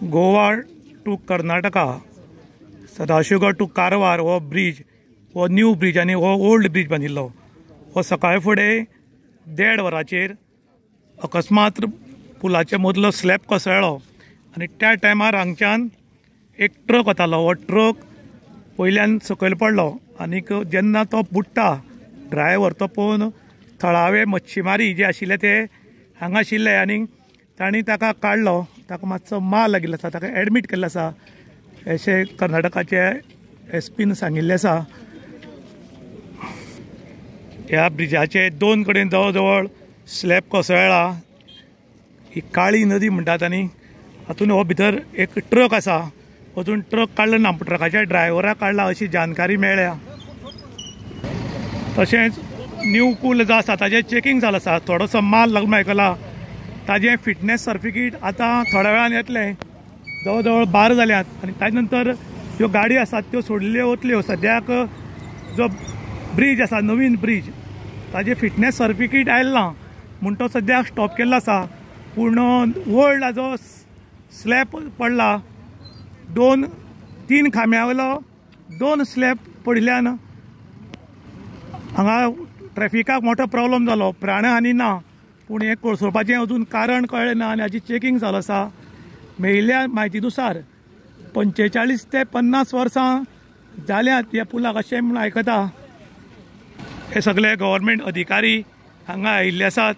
Goa to Karnataka, Sadashivgad to Karwar हो bridge, हो new bridge आनी हो ओल्ड ब्रिज बांदिल्लो. हो सकाळी फुडें 1:30 वरांचेर अकस्मात पुलाच्या मदलो स्लॅब कोसळ्ळो आनी त्या टायमार हांगच्यान एक ट्रक वतालो. हो ट्रक पयल्यान सकयल पडलो आनीक जेन्ना तो बुडटा ड्रायव्हर तो पळोवन थळावे मच्छीमारी जे आशिल्ले ते हांगा आशिल्ले आनी तांणी ताका काडलो. ताका मातसो मार लागिल्लो आसा, ताका एडमीट केल्लो आसा अशें कर्नाटकाचे एसपीन सांगिल्लें आसा. ह्या ब्रिजाचे दोन कडेन जवळ जवळ स्लॅब कोसळ्ळा. ही काळी नदी म्हणटात आनी हातून हो भितर एक ट्रक आसा. अजून ट्रक काडलो ना, ट्रकाच्या ड्रायव्हराक काडला अशी जानकारी मेळ्ळ्या. तशेंच न्यू पूल जो आसा ताजें चेकींग जालें आसा. थोडोसो माल लागून आयकला. ताजें फिटनेस सर्टिफिकेट आतां थोड्या वेळान येतलें. जवळ जवळ 12 जाल्यात आनी ताजे नंतर ह्यो गाडी आसात त्यो सोडिल्ल्यो वतल्यो. सद्याक जो ब्रिज आसा नवीन ब्रिज ताजें फिटनेस सर्टिफिकेट आयलें ना म्हूण तो सद्याक स्टॉप केल्लो आसा. पूण ओल्ड जो स्लॅब पडला 2-3 खांब्या वयलो 2 स्लॅब पडिल्ल्यान हांगा ट्रॅफिकाक मोठो प्रॉब्लम जालो. प्राणहानी ना पूण हें कोसळपाचें अजून कारण कळ्ळें ना आनी हाजी चेकींग चालू आसा. मेळिल्ल्या म्हायतीनुसार 45 ते 50 वर्सां जाल्यात ह्या पुलाक अशें म्हूण आयकता. हे सगळे गव्हर्मेंट अधिकारी हांगा आयिल्ले आसात.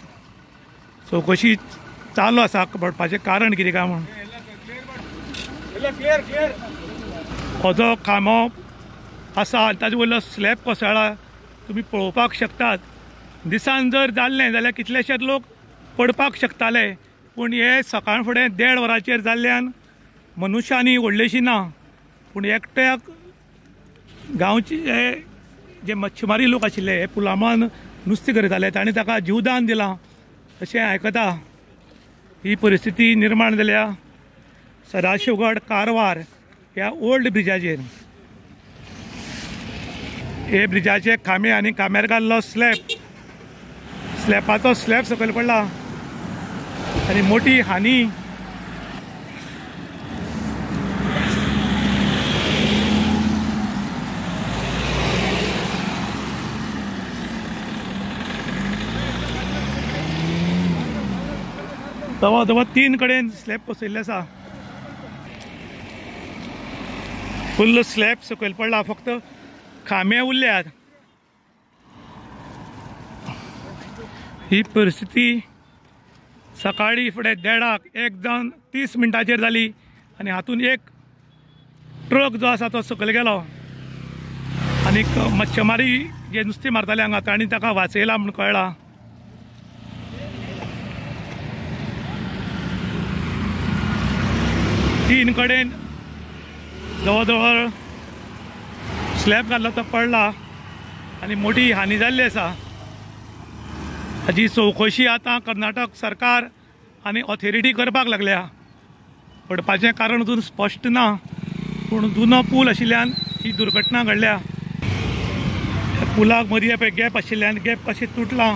चवकशी चालू आसा पडपाचें कारण कितें काय म्हूण. हो जो खांबो आसा ताजे वयलो स्लॅब कोसळ्ळा तुमी पळोवपाक शकतात. दिसान जर जाल्लें जाल्यार कितलेशेच लोक पडपाक शकताले पूण हे सकाळ फुडें 1:30 वरांचेर जाल्ल्यान मनशांनी व्हडलीशी ना. पूण एकट्याक गांवचे जे मच्छीमारी लोक आशिल्ले हे पुलामान नुस्तें गरयताले तांणी ताका जीवदान दिलां अशें आयकता. ही परिस्थिती निर्माण जाल्या सदाशिवगड कारवार ह्या ओल्ड ब्रिजाचेर. हे ब्रिजाचे खांबे आनी खांब्यार घाल्लो स्लॅबाचो स्लॅब सकयल पडला आनी मोठी हानी. जवळ जवळ 3 कडेन स्लॅब कोसळिल्ले आसा. फुल्ल स्लॅब सकयल पडला, फक्त खांबे उरल्यात. ही परिस्थिती सकाळी फुडें 1:30 1:30 जाली आनी हातून एक ट्रक जो आसा तो सकयल गेलो आनीक मच्छीमारी जे नुस्तें मारताले हांगा तांणी ताका वाचयला म्हूण कळ्ळां. तीन कडेन जवळ जवळ स्लॅब घाल्लो तो पडला आनी मोठी हानी जाल्ली आसा. हाजी चवकशी आतां कर्नाटक सरकार आनी ऑथॉरिटी करपाक लागल्या. पडपाचें कारण अजून स्पश्ट ना पूण जुनो पूल आशिल्ल्यान ही दुर्घटना घडल्या. पुलाक मदीं पळय गॅप आशिल्ल्यान गॅप कशें तुटलां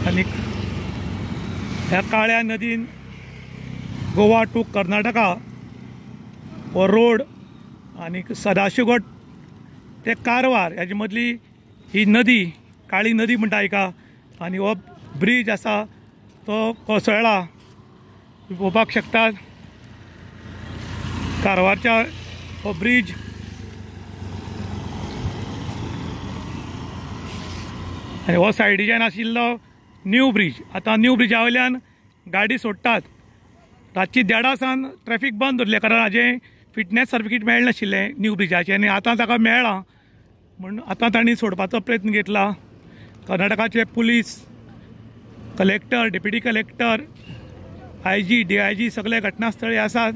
आनीक ह्या काळ्या नदीन गोवा टू कर्नाटका हो रोड आनीक सदाशिवगड ते कारवार हाजे मदली ही नदी काळी नदी म्हणटा हाका आनी हो ब्रिज आसा तो कोसळ्ळा. पळोवपाक शकतात कारवारच्या हो ब्रिज आनी हो सायडीच्यान आशिल्लो न्यू ब्रिज. आतां न्यू ब्रिजा वयल्यान गाडी सोडटात. रातची 1:30 सावन ट्रॅफिक बंद दवरले कारण हाजें फिटनेस सर्टिफिकेट मेळ्ळें नाशिल्लें न्यू ब्रिजाचें आनी आतां ताका मेळ्ळां म्हूण आतां तांणी सोडपाचो प्रयत्न घेतला. कर्नाटकाचे police, collector, deputy collector, IG, DIG सगळे घटनास्थळी आसात.